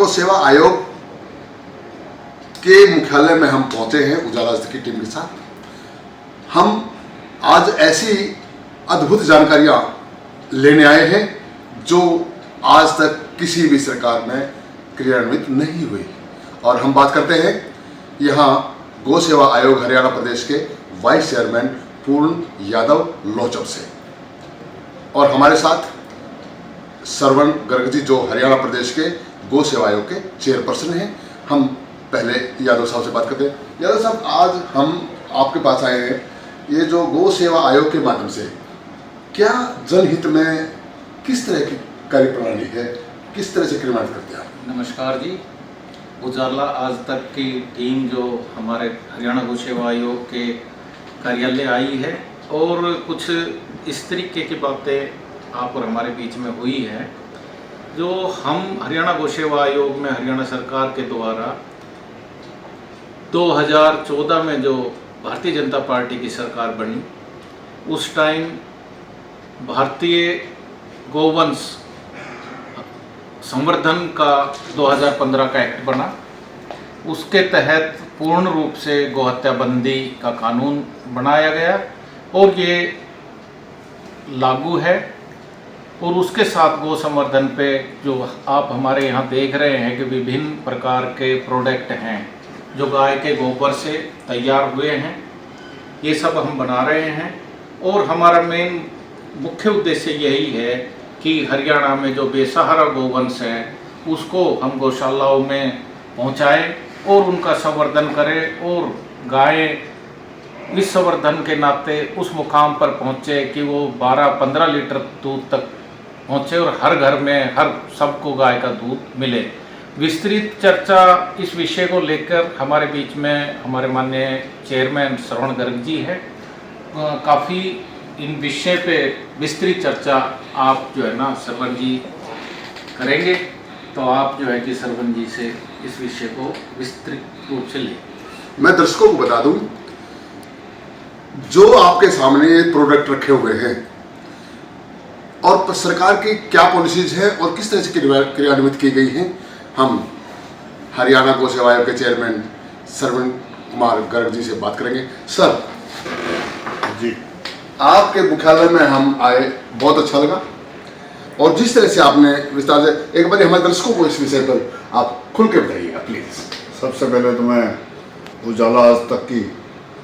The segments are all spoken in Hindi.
गौ सेवा आयोग के मुख्यालय में हम पहुंचे हैं उजाला की टीम के साथ। हम आज ऐसी अद्भुत जानकारियां लेने आए हैं जो आज तक किसी भी सरकार में क्रियान्वित नहीं हुई। और हम बात करते हैं यहाँ गौ सेवा आयोग हरियाणा प्रदेश के वाइस चेयरमैन पूर्ण यादव लोचब से। और हमारे साथ सरवण गर्ग जी जो हरियाणा प्रदेश के गौ सेवा आयोग के चेयरपर्सन हैं। हम पहले यादव साहब से बात करते हैं। यादव साहब, आज हम आपके पास आए हैं ये जो गौ सेवा आयोग के माध्यम से क्या जनहित में किस तरह की कार्यप्रणाली है, किस तरह से क्रियान्वित करते हैं आप? नमस्कार जी। उजाला आज तक की टीम जो हमारे हरियाणा गौ सेवा आयोग के कार्यालय आई है और कुछ इस तरीके की बातें आप और हमारे बीच में हुई है जो हम हरियाणा गौ सेवा आयोग में हरियाणा सरकार के द्वारा 2014 में जो भारतीय जनता पार्टी की सरकार बनी उस टाइम भारतीय गौवंश संवर्धन का 2015 का एक्ट बना। उसके तहत पूर्ण रूप से गोहत्या बंदी का कानून बनाया गया और ये लागू है। और उसके साथ गौ संवर्धन पे जो आप हमारे यहाँ देख रहे हैं कि विभिन्न प्रकार के प्रोडक्ट हैं जो गाय के गोबर से तैयार हुए हैं, ये सब हम बना रहे हैं। और हमारा मेन मुख्य उद्देश्य यही है कि हरियाणा में जो बेसहारा गोवंश है उसको हम गौशालाओं में पहुंचाएं और उनका संवर्धन करें और गायें इस संवर्धन के नाते उस मुकाम पर पहुंचे कि वो 12-15 लीटर दूध तक पहुंचे और हर घर में हर सबको गाय का दूध मिले। विस्तृत चर्चा इस विषय को लेकर हमारे बीच में हमारे माननीय चेयरमैन सरवण गर्ग जी हैं। काफ़ी इन विषय पे विस्तृत चर्चा आप जो है ना सरवण जी करेंगे, तो आप जो है कि सरवण जी से इस विषय को विस्तृत रूप से लें। मैं दर्शकों को बता दूं, जो आपके सामने प्रोडक्ट रखे हुए हैं और सरकार की क्या पॉलिसीज है और किस तरह से क्रियान्वित की गई हैं, हम हरियाणा गौ सेवा आयोग के चेयरमैन सरवण कुमार गर्ग जी से बात करेंगे। सर जी, आपके मुख्यालय में हम आए, बहुत अच्छा लगा। और जिस तरह से आपने विस्तार से एक बार हमारे दर्शकों को इस विषय पर आप खुल के बताइएगा प्लीज। सबसे पहले तो मैं उजाला आज तक की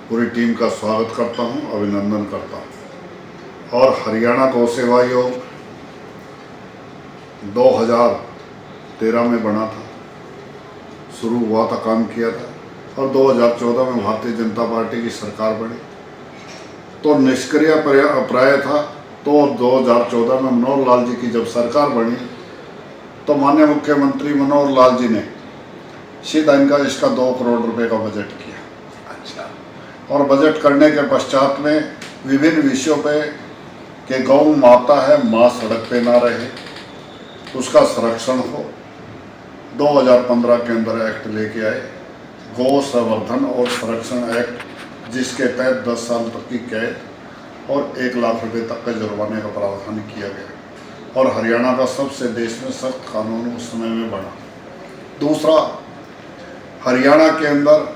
पूरी टीम का स्वागत करता हूं, अभिनंदन करता हूं। और हरियाणा गौ सेवा आयोग 2013 में बना था, शुरू हुआ था, काम किया था और 2014 में भारतीय जनता पार्टी की सरकार बनी तो निष्क्रिय प्राय था। तो 2014 में मनोहर लाल जी की जब सरकार बनी तो माननीय मुख्यमंत्री मनोहर लाल जी ने सीधा इसका 2 करोड़ रुपए का बजट किया। अच्छा। और बजट करने के पश्चात में विभिन्न विषयों पे कि गौ माता है, माँ सड़क पे ना रहे, उसका संरक्षण हो। 2015 के अंदर एक्ट लेके आए, गौ संवर्धन और संरक्षण एक्ट, जिसके तहत 10 साल तक की कैद और 1 लाख रुपए तक का जुर्माने का प्रावधान किया गया और हरियाणा का सबसे देश में सख्त कानून उस समय में बना। दूसरा, हरियाणा के अंदर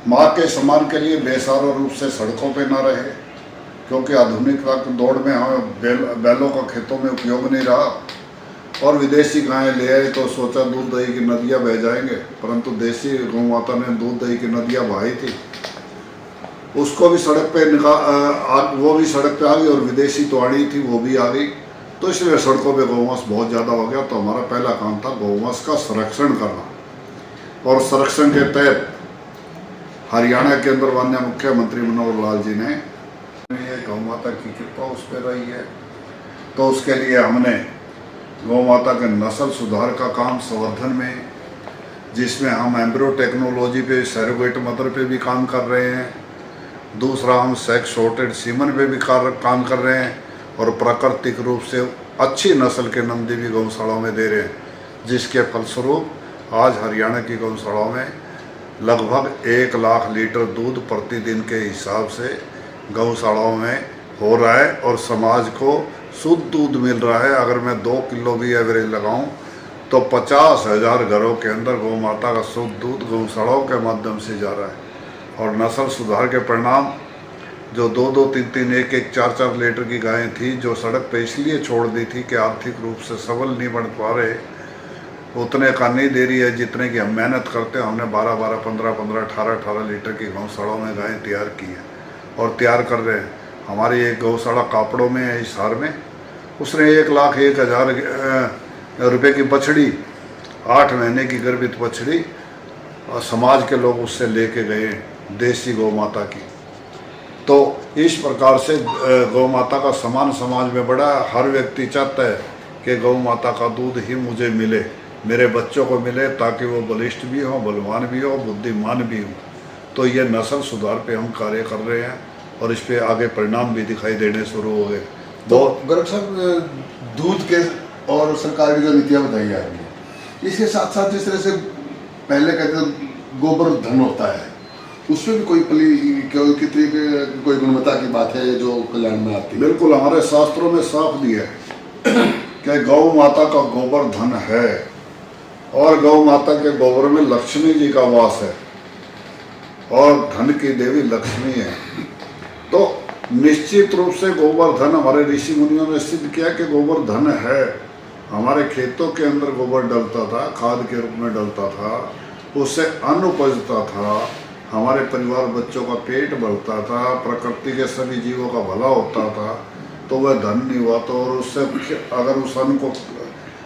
माँ के सम्मान के लिए बेसहारा रूप से सड़कों पे ना रहे, क्योंकि आधुनिकता की दौड़ में हमें बैलों का खेतों में उपयोग नहीं रहा और विदेशी गायें ले आए तो सोचा दूध दही की नदियाँ बह जाएंगे, परंतु देसी गौ माता ने दूध दही की नदियाँ बहाई थी, उसको भी सड़क पे वो भी सड़क पे आ गई और विदेशी तोड़ी थी वो भी आ गई। तो इसलिए सड़कों पे गौवंश बहुत ज़्यादा हो गया। तो हमारा पहला काम था गौवंश का संरक्षण करना और संरक्षण के तहत हरियाणा के अंदर माननीय मुख्यमंत्री मनोहर लाल जी ने गौ माता की कृपा उस पर रही है, तो उसके लिए हमने गौ माता के नस्ल सुधार का काम संवर्धन में, जिसमें हम एम्ब्रियो टेक्नोलॉजी पे, सैरोगेट मदर पे भी काम कर रहे हैं। दूसरा, हम सेक्स शॉर्टेड सीमन पे भी काम कर रहे हैं और प्राकृतिक रूप से अच्छी नस्ल के नंदी भी गौशालाओं में दे रहे हैं, जिसके फलस्वरूप आज हरियाणा की गौशालाओं में लगभग 1 लाख लीटर दूध प्रतिदिन के हिसाब से गौशालाओं में हो रहा है और समाज को शुद्ध दूध मिल रहा है। अगर मैं 2 किलो भी एवरेज लगाऊं तो 50,000 घरों के अंदर गौ माता का शुद्ध दूध गौशालाओं के माध्यम से जा रहा है। और नस्ल सुधार के परिणाम जो 2-2, 3-3, 1-1, 4-4 लीटर की गायें थी जो सड़क पे इसलिए छोड़ दी थी कि आर्थिक रूप से सबल नहीं बन पा रहे, उतने का नहीं दे रही है जितने की हम मेहनत करते हैं। हमने 12-12, 15-15, 18-18 लीटर की गौशालाओं में गायें तैयार की हैं और तैयार कर रहे हैं। हमारी एक गौशाला कापड़ों में है हिसार में, उसने 1,01,000 रुपये की बछड़ी, 8 महीने की गर्भित बछड़ी, और समाज के लोग उससे लेके गए देसी गौ माता की। तो इस प्रकार से गौ माता का सम्मान समाज में बढ़ा। हर व्यक्ति चाहता है कि गौ माता का दूध ही मुझे मिले, मेरे बच्चों को मिले, ताकि वो बलिष्ठ भी हो, बलवान भी हो, बुद्धिमान भी हो। तो ये नस्ल सुधार पे हम कार्य कर रहे हैं और इस पे आगे परिणाम भी दिखाई देने शुरू हो गए। तो गर्ग साहब, दूध के और सरकार की जो नीतियाँ बताई आपने, इसके साथ साथ जिस तरह से पहले कहते थे गोबर धन होता है, उसमें भी कोई कितनी कोई गुणवत्ता की बात है जो कल्याण में आती है? बिल्कुल, हमारे शास्त्रों में साफ दिया है कि गौ माता का गोबर धन है और गौ माता के गोबर में लक्ष्मी जी का वास है और धन की देवी लक्ष्मी है। तो निश्चित रूप से गोबर धन, हमारे ऋषि मुनियों ने सिद्ध किया कि गोबर धन है। हमारे खेतों के अंदर गोबर डलता था, खाद के रूप में डलता था, उससे अन्न उपजता था, हमारे परिवार बच्चों का पेट भरता था, प्रकृति के सभी जीवों का भला होता था। तो वह धन नहीं हुआ, तो और उससे अगर उस अन्न को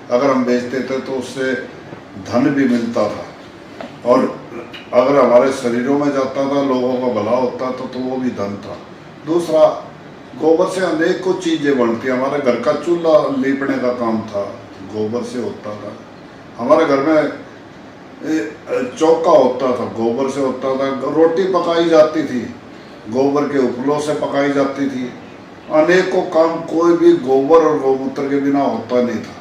अगर हम बेचते थे तो उससे धन भी मिलता था और अगर हमारे शरीरों में जाता था, लोगों का भला होता था, तो वो भी धन था। दूसरा, गोबर से अनेक कुछ चीज़ें बनती। हमारे घर का चूल्हा लीपने का काम था, गोबर से होता था। हमारे घर में चौका होता था, गोबर से होता था। रोटी पकाई जाती थी, गोबर के उपलों से पकाई जाती थी। अनेकों काम कोई भी गोबर और गौमूत्र के बिना होता नहीं था।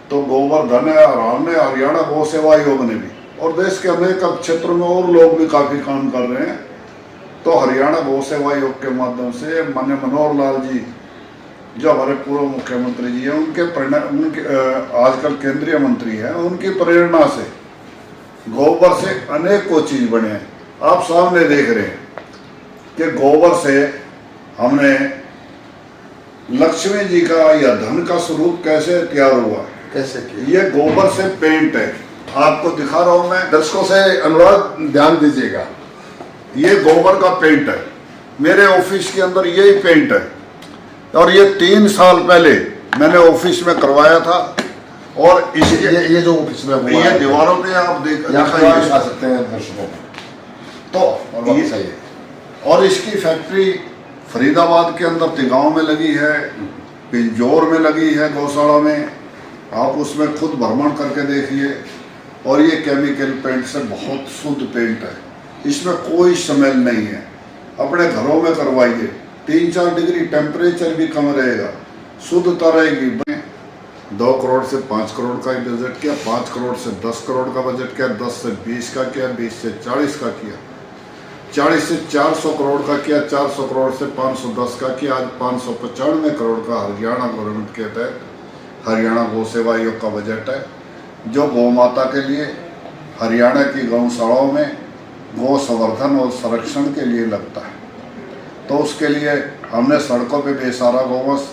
तो गोबर धन है। और हमने हरियाणा गौ सेवा आयोग ने भी और देश के अनेक क्षेत्रों में और लोग भी काफ़ी काम कर रहे हैं। तो हरियाणा गौ सेवा आयोग के माध्यम से माननीय मनोहर लाल जी, जो हमारे पूर्व मुख्यमंत्री जी हैं, उनके आजकल केंद्रीय मंत्री हैं, उनकी प्रेरणा से गोबर से अनेक को चीज़ बने हैं। आप सामने देख रहे हैं कि गोबर से हमने लक्ष्मी जी का या धन का स्वरूप कैसे तैयार हुआ, कैसे किया? ये गोबर से पेंट है। आपको दिखा रहा हूं मैं, दर्शकों से अनुरोध ध्यान दीजिएगा। ये गोबर का पेंट है। मेरे ऑफिस के अंदर यही पेंट है और ये 3 साल पहले मैंने ऑफिस में करवाया था। और ये जो ऑफिस में हुआ ये दीवारों पे आप दिखा सकते हैं दर्शकों को। तो ये सही है। और इसकी फैक्ट्री फरीदाबाद के अंदर तिगांव में लगी है, पिंजौर में लगी है गौशाला में। आप उसमें खुद भ्रमण करके देखिए। और ये केमिकल पेंट से बहुत शुद्ध पेंट है, इसमें कोई स्मेल नहीं है। अपने घरों में करवाइए, 3-4 डिग्री टेम्परेचर भी कम रहेगा, शुद्धता रहेगी। 2 करोड़ से 5 करोड़ का बजट किया, 5 करोड़ से 10 करोड़ का बजट किया, 10 से 20 का किया, 20 से 40 का किया, 40 से 400 करोड़ का किया, 400 करोड़ से 510 का किया। आज 595 करोड़ का हरियाणा गवर्नमेंट के तहत हरियाणा गौ सेवा आयोग का बजट है, जो गौ माता के लिए हरियाणा की गौशालाओं में गौ संवर्धन और संरक्षण के लिए लगता है। तो उसके लिए हमने सड़कों पे बेसहारा गौवंश,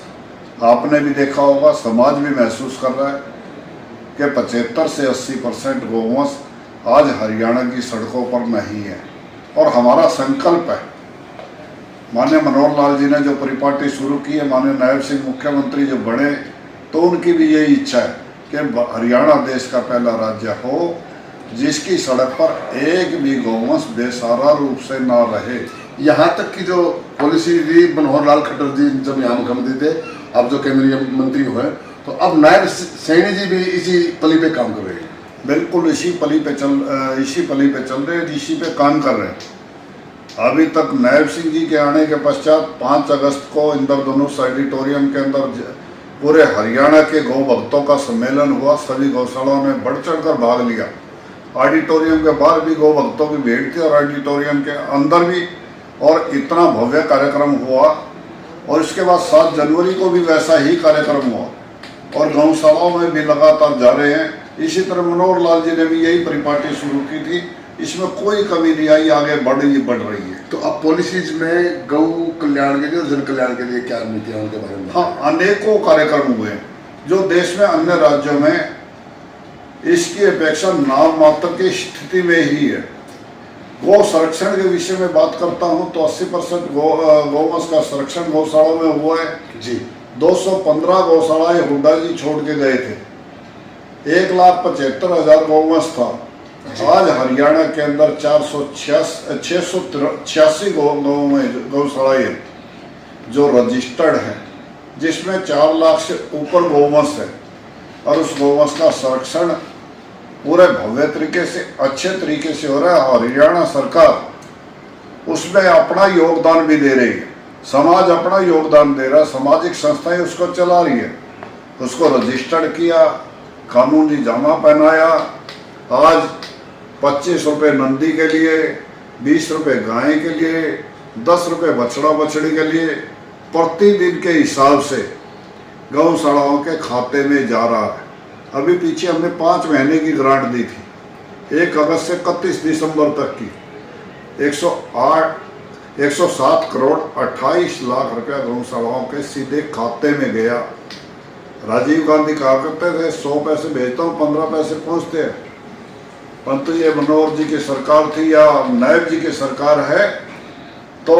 आपने भी देखा होगा, समाज भी महसूस कर रहा है कि 75 से 80% गौवंश आज हरियाणा की सड़कों पर नहीं है। और हमारा संकल्प है, माननीय मनोहर लाल जी ने जो परिपाटी शुरू की है, माननीय नायब सिंह मुख्यमंत्री जो बने, तो उनकी भी यही इच्छा है कि हरियाणा देश का पहला राज्य हो जिसकी सड़क पर एक भी गौवंश बेसहारा रूप से ना रहे। यहाँ तक की जो पॉलिसी थी मनोहर लाल खट्टर जी जब यहाँ मुख्यमंत्री थे, अब जो केंद्रीय मंत्री हुए, तो अब नायब सैनी जी भी इसी पली पे काम कर रहे हैं। बिल्कुल इसी पली पे चल रहे हैं, इसी पे काम कर रहे हैं। अभी तक नायब सिंह जी के आने के पश्चात 5 अगस्त को इंद्रधनुष ऑडिटोरियम के अंदर पूरे हरियाणा के गौ भक्तों का सम्मेलन हुआ। सभी गौशालाओं ने बढ़ चढ़ कर भाग लिया। ऑडिटोरियम के बाहर भी गौ भक्तों की भीड़ थी और ऑडिटोरियम के अंदर भी, और इतना भव्य कार्यक्रम हुआ। और इसके बाद 7 जनवरी को भी वैसा ही कार्यक्रम हुआ और गौशालाओं में भी लगातार जा रहे हैं। इसी तरह मनोहर लाल जी ने भी यही परिपाटी शुरू की थी, इसमें कोई कमी नहीं आई, आगे बढ़ रही है। तो अब पॉलिसीज में गौ कल्याण के लिए और जन कल्याण के लिए क्या नीतियां उनके बारे में? हाँ, अनेकों कार्यक्रम हुए हैं जो देश में अन्य राज्यों में इसकी अपेक्षा नाम मात्र की स्थिति में ही है। गौ संरक्षण के विषय में बात करता हूं तो 80% गौवंश का संरक्षण गौशाला में हुआ है जी। 215 गौशालाएं हुड्डा जी छोड़ के गए थे। 1,75,000 गौवंश था। आज हरियाणा के अंदर 686 गौशालाएं जो रजिस्टर्ड है, जिसमें 4 लाख से ऊपर गौवंश है, और उस गौवंश का संरक्षण पूरे भव्य तरीके से, अच्छे तरीके से हो रहा है। हरियाणा सरकार उसमें अपना योगदान भी दे रही है, समाज अपना योगदान दे रहा है, सामाजिक संस्थाएं उसको चला रही है। उसको रजिस्टर्ड किया, कानूनी जामा पहनाया। आज 25 रुपये नंदी के लिए, 20 रुपये गाय के लिए, 10 रुपये बछड़ा बछड़ी के लिए प्रतिदिन के हिसाब से गौशालाओं के खाते में जा रहा है। अभी पीछे हमने 5 महीने की ग्रांट दी थी, 1 अगस्त से 31 दिसंबर तक की 107 करोड़ 28 लाख रुपया गौशालाओं के सीधे खाते में गया। राजीव गांधी कहा करते थे 100 पैसे भेजता हूँ, 15 पैसे पहुँचते हैं। परंतु ये मनोहर जी की सरकार थी या नायब जी की सरकार है, तो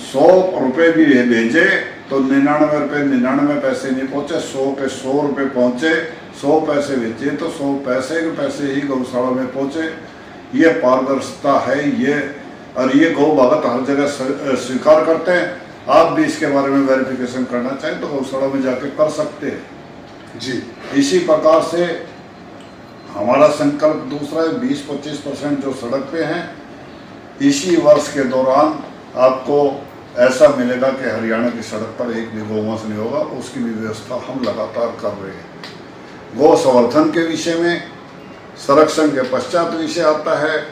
100 रुपये भी भेजे तो 99 पैसे नहीं पहुँचे, 100 के 100 रुपये पहुँचे। 100 पैसे भेजे तो 100 पैसे के पैसे ही गौशाला में पहुँचे। ये पारदर्शिता है, और ये गौ भगत हर जगह स्वीकार करते हैं। आप भी इसके बारे में वेरिफिकेशन करना चाहें तो गौशाला में जाके कर सकते हैं जी। इसी प्रकार से हमारा संकल्प दूसरा है, 20-25% जो सड़क पे हैं, इसी वर्ष के दौरान आपको ऐसा मिलेगा कि हरियाणा की सड़क पर एक भी गौवंश नहीं होगा। उसकी भी व्यवस्था हम लगातार कर रहे हैं। गौ संवर्धन के विषय में, संरक्षण के पश्चात विषय आता है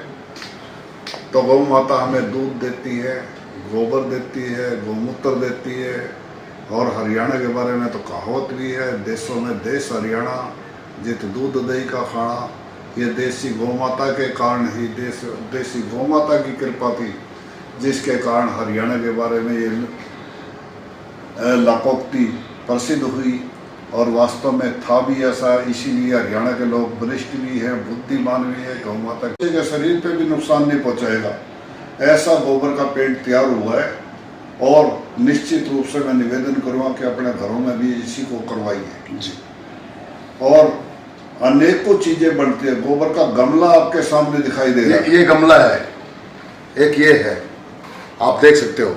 तो गौ माता हमें दूध देती है, गोबर देती है, गौमूत्र देती है। और हरियाणा के बारे में तो कहावत भी है, देशों में देश हरियाणा, जित दूध दही का खाना। ये देसी गौ माता के कारण ही, देसी गौ माता की कृपा थी, जिसके कारण हरियाणा के बारे में ये लोकोक्ति प्रसिद्ध हुई। और वास्तव में था भी ऐसा, इसीलिए हरियाणा के लोग वरिष्ठ भी हैं, बुद्धिमान भी है। गौ माता के शरीर पे भी नुकसान नहीं पहुंचाएगा, ऐसा गोबर का पेंट तैयार हुआ है। और निश्चित रूप से मैं निवेदन करूँगा कि अपने घरों में भी इसी को करवाइए जी। और अनेकों चीजें बनती है। गोबर का गमला आपके सामने दिखाई दे रहा है, ये गमला है, एक ये है, आप देख सकते हो।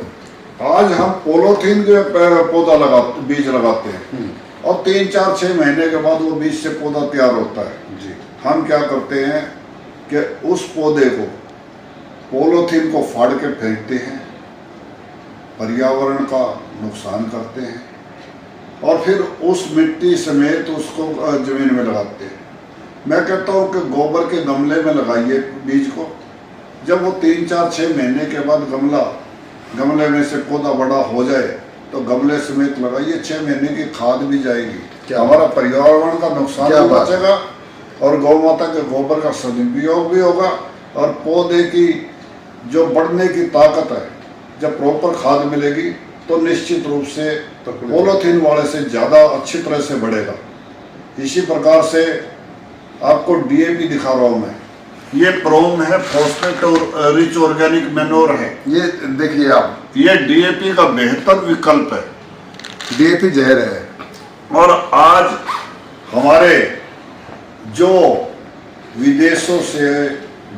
आज हम पोलोथीन के पौधा बीज लगाते हैं और 3-4-6 महीने के बाद वो बीज से पौधा तैयार होता है जी। हम क्या करते हैं कि उस पौधे को, पोलोथीन को फाड़ के फेंकते हैं, पर्यावरण का नुकसान करते हैं, और फिर उस मिट्टी समेत उसको जमीन में लगाते हैं। मैं कहता हूँ कि गोबर के गमले में लगाइए बीज को। जब वो 3-4-6 महीने के बाद गमले में से पौधा बड़ा हो जाए तो गमले समेत लगाइए, 6 महीने की खाद भी जाएगी, हमारा पर्यावरण का नुकसान भी बचेगा और गौ माता के गोबर का सदुपयोग भी होगा। और पौधे की जो बढ़ने की ताकत है, जब प्रॉपर खाद मिलेगी तो निश्चित रूप से पॉलीथीन वाले से ज़्यादा अच्छी तरह से बढ़ेगा। इसी प्रकार से आपको डीएपी दिखा रहा हूँ मैं, ये प्रोम है, फॉस्फेट और रिच ऑर्गेनिक मैन्योर है। ये देखिए आप, ये डीएपी का बेहतर विकल्प है। डीएपी जहर है। और आज हमारे जो विदेशों से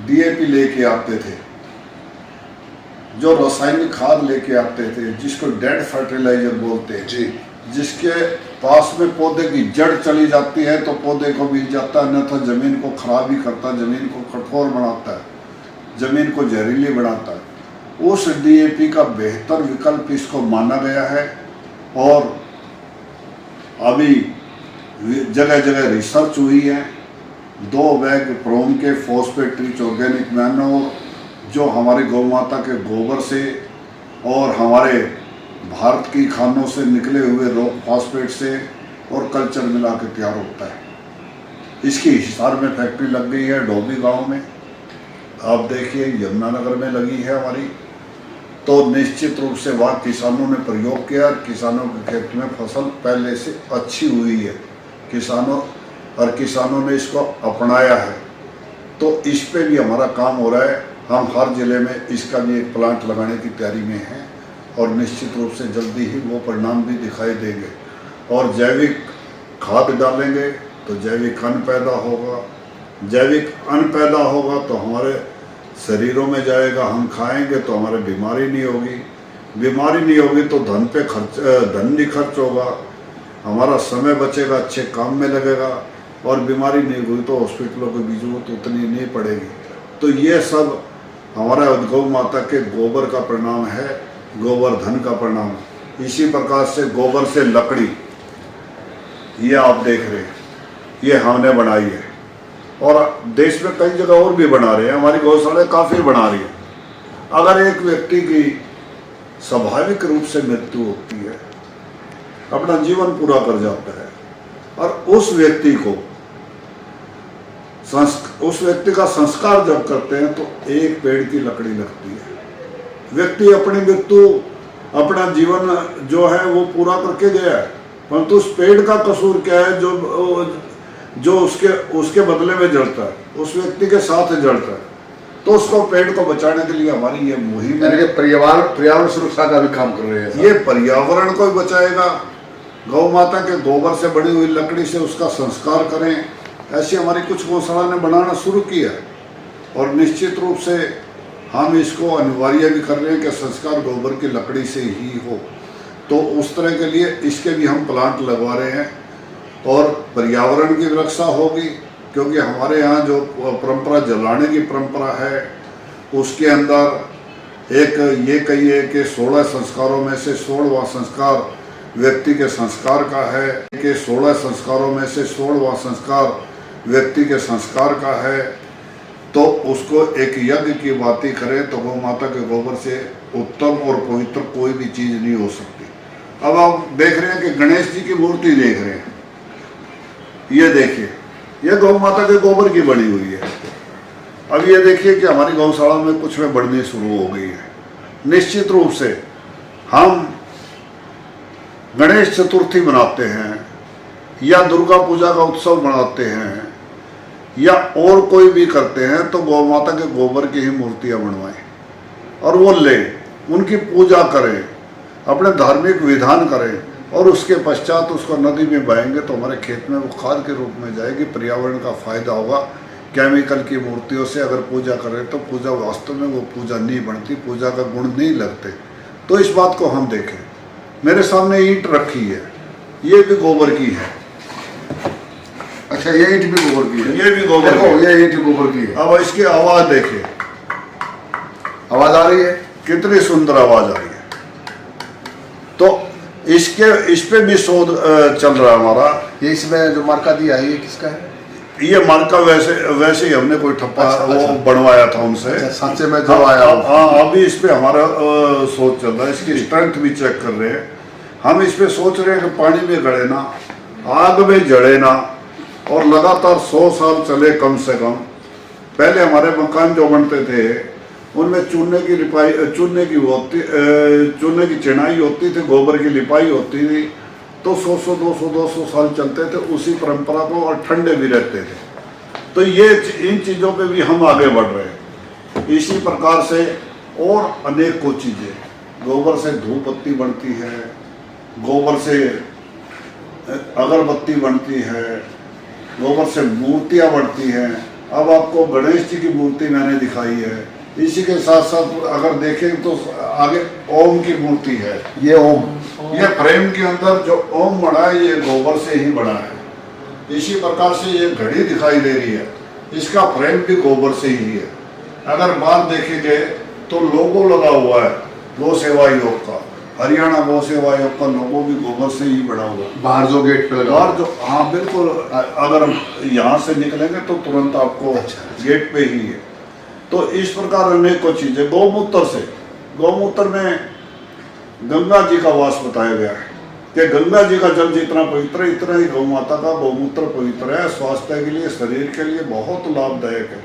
डीएपी लेके आते थे, जो रासायनिक खाद लेके आते थे, जिसको डेड फर्टिलाइजर बोलते हैं जी, जिसके पास में पौधे की जड़ चली जाती है तो पौधे को मिल जाता है, अन्यथा जमीन को खराब ही करता है, जमीन को कठोर बनाता है, जमीन को जहरीली बनाता है। उस डीएपी का बेहतर विकल्प इसको माना गया है। और अभी जगह जगह रिसर्च हुई है। 2 बैग प्रोम के फॉस्फेट रिच ऑर्गेनिक मैन्योर जो हमारी गौ माता के गोबर से और हमारे भारत की खानों से निकले हुए रॉक फॉस्फेट से और कल्चर मिला के तैयार होता है। इसकी हिसार में फैक्ट्री लग गई है डोभी गांव में, आप देखिए यमुनानगर में लगी है हमारी। तो निश्चित रूप से वहाँ किसानों ने प्रयोग किया और किसानों के खेत में फसल पहले से अच्छी हुई है, किसानों ने इसको अपनाया है। तो इस पे भी हमारा काम हो रहा है। हम हर जिले में इसका भी एक प्लांट लगाने की तैयारी में हैं और निश्चित रूप से जल्दी ही वो परिणाम भी दिखाई देंगे। और जैविक खाद डालेंगे तो जैविक अन्न पैदा होगा, जैविक अन्न पैदा होगा तो हमारे शरीरों में जाएगा, हम खाएंगे तो हमारे बीमारी नहीं होगी, बीमारी नहीं होगी तो धन नहीं खर्च होगा, हमारा समय बचेगा, अच्छे काम में लगेगा, और बीमारी नहीं हुई तो हॉस्पिटलों की भी जरूरत उतनी नहीं पड़ेगी। तो ये सब हमारा गौ माता के गोबर का परिणाम है, गोवर्धन का परिणाम। इसी प्रकार से गोबर से लकड़ी, ये आप देख रहे हैं, ये हमने बनाई है और देश में कई जगह और भी बना रहे हैं, हमारी गौशाला काफ़ी बना रही है। अगर एक व्यक्ति की स्वाभाविक रूप से मृत्यु होती है, अपना जीवन पूरा कर जाता है, और उस व्यक्ति का संस्कार जब करते हैं तो एक पेड़ की लकड़ी लगती है। व्यक्ति अपनी मृत्यु, अपना जीवन जो है वो पूरा करके गया है, परंतु उस पेड़ का कसूर क्या है जो उसके बदले में जड़ता है, उस व्यक्ति के साथ जड़ता है। तो उसको, पेड़ को बचाने के लिए हमारी ये मुहिम है। पर्यावरण सुरक्षा का भी काम कर रहे हैं। ये पर्यावरण को भी बचाएगा, गौ माता के गोबर से बनी हुई लकड़ी से उसका संस्कार करें, ऐसी हमारी कुछ गौशाला ने बनाना शुरू किया है। और निश्चित रूप से हम इसको अनिवार्य भी कर रहे हैं कि संस्कार गोबर की लकड़ी से ही हो। तो उस तरह के लिए इसके भी हम प्लांट लगवा रहे हैं और पर्यावरण की रक्षा होगी, क्योंकि हमारे यहाँ जो परंपरा जलाने की परंपरा है उसके अंदर एक ये कहिए कि 16 संस्कारों में से 16वां संस्कार व्यक्ति के संस्कार का है, कि 16 संस्कारों में से 16वां संस्कार व्यक्ति के संस्कार का है। तो उसको एक यज्ञ की बातें करें तो गौ माता के गोबर से उत्तम और पवित्र कोई भी चीज़ नहीं हो सकती। अब आप देख रहे हैं कि गणेश जी की मूर्ति देख रहे हैं, ये देखिए, ये गौ माता के गोबर की बनी हुई है। अब ये देखिए कि हमारी गौशाला में कुछ में बढ़नी शुरू हो गई है। निश्चित रूप से हम गणेश चतुर्थी मनाते हैं या दुर्गा पूजा का उत्सव मनाते हैं या और कोई भी करते हैं, तो गौ माता के गोबर की ही मूर्तियाँ बनवाएं और वो लें, उनकी पूजा करें, अपने धार्मिक विधान करें, और उसके पश्चात उसको नदी में बहाएंगे तो हमारे खेत में वो खाद के रूप में जाएगी, पर्यावरण का फायदा होगा। केमिकल की मूर्तियों से अगर पूजा करें तो पूजा वास्तव में वो पूजा नहीं बनती, पूजा का गुण नहीं लगते। तो इस बात को हम देखें। मेरे सामने ईंट रखी है, ये भी गोबर की है। अच्छा, ये ईंट भी गोबर की है, ये भी गोबर की है। ये ईंट गोबर की है। अब इसकी आवाज़ देखिए, आवाज़ आ रही है, कितनी सुंदर आवाज़ आ रही है। तो इस पे भी शोध चल रहा है हमारा। ये इसमें जो मार्का दिया है ये किसका है? ये मार्का वैसे ही हमने कोई ठप्पा वो बनवाया था उनसे। अच्छा, सांचे में जो आया हो। हाँ, अभी इस पे हमारा सोच चल रहा है, इसकी स्ट्रेंथ भी चेक कर रहे हैं हम। इस पे सोच रहे हैं कि पानी में गड़े ना, आग में जड़े ना, और लगातार 100 साल चले कम से कम। पहले हमारे मकान जो बनते थे उनमें चूने की चिनाई होती थी, गोबर की लिपाई होती थी, तो 100 200 साल चलते थे उसी परंपरा को, और ठंडे भी रहते थे। तो ये इन चीज़ों पे भी हम आगे बढ़ रहे हैं। इसी प्रकार से और अनेकों चीज़ें, गोबर से धूप बत्ती बनती है, गोबर से अगरबत्ती बनती है, गोबर से मूर्तियाँ बनती हैं। अब आपको गणेश जी की मूर्ति मैंने दिखाई है। इसी के साथ साथ अगर देखें तो आगे ओम की मूर्ति है। ये ओम, ये फ्रेम के अंदर जो ओम बना है ये गोबर से ही बना है। इसी प्रकार से ये घड़ी दिखाई दे रही है, इसका फ्रेम भी गोबर से ही है। अगर बात देखेंगे तो लोगो लगा हुआ है गौ सेवा योग का, हरियाणा गौ सेवा योग का लोगो भी गोबर से ही बना हुआ है। बाहर जो गेट पे लगा, बाहर जो, हाँ बिल्कुल, अगर हम यहाँ से निकलेंगे तो तुरंत आपको गेट पे ही है। तो इस प्रकार अनेकों चीज़ें। गौमूत्र में गंगा जी का वास बताया गया है। कि गंगा जी का जल जितना पवित्र है इतना ही गौ माता का गौमूत्र पवित्र है, स्वास्थ्य के लिए, शरीर के लिए बहुत लाभदायक है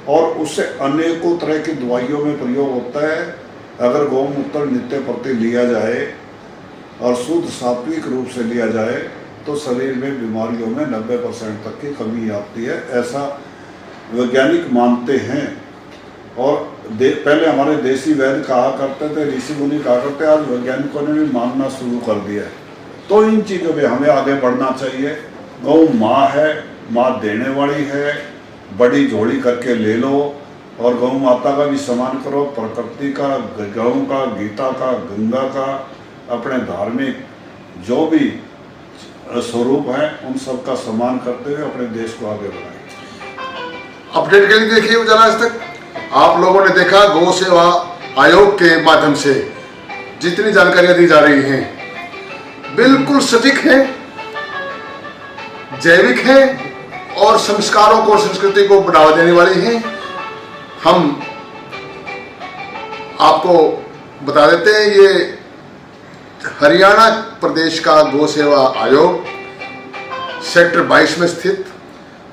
और उससे अनेकों तरह की दवाइयों में प्रयोग होता है। अगर गौमूत्र नित्य प्रति लिया जाए और शुद्ध सात्विक रूप से लिया जाए तो शरीर में बीमारियों में 90% तक की कमी आती है, ऐसा वैज्ञानिक मानते हैं। और पहले हमारे देसी वैद्य कहा करते थे, ऋषि मुनि कहा करते, आज वैज्ञानिकों ने भी मानना शुरू कर दिया है। तो इन चीज़ों में हमें आगे बढ़ना चाहिए। गौ माँ है, माँ देने वाली है, बड़ी झोली करके ले लो और गौ माता का भी सम्मान करो, प्रकृति का, गौ का, गीता का, गंगा का, अपने धार्मिक जो भी स्वरूप है उन सब का सम्मान करते हुए अपने देश को आगे बढ़ाएं। अपडेट के लिए देखिए उजाला आज तक। आप लोगों ने देखा गौ सेवा आयोग के माध्यम से जितनी जानकारियां दी जा रही हैं बिल्कुल सटीक हैं, जैविक हैं और संस्कारों को, संस्कृति को बढ़ावा देने वाली हैं। हम आपको बता देते हैं ये हरियाणा प्रदेश का गौ सेवा आयोग सेक्टर 22 में स्थित,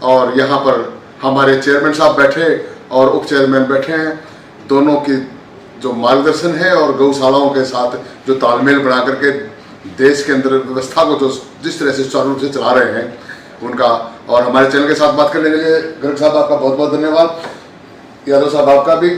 और यहाँ पर हमारे चेयरमैन साहब बैठे और उप चेयरमैन बैठे हैं। दोनों की जो मार्गदर्शन है और गौशालाओं के साथ जो तालमेल बना करके देश के अंदर व्यवस्था को जो जिस तरह से सुचारू रूप से चला रहे हैं उनका, और हमारे चैनल के साथ बात करने के लिए गर्ग साहब आपका बहुत बहुत धन्यवाद। यादव साहब आपका भी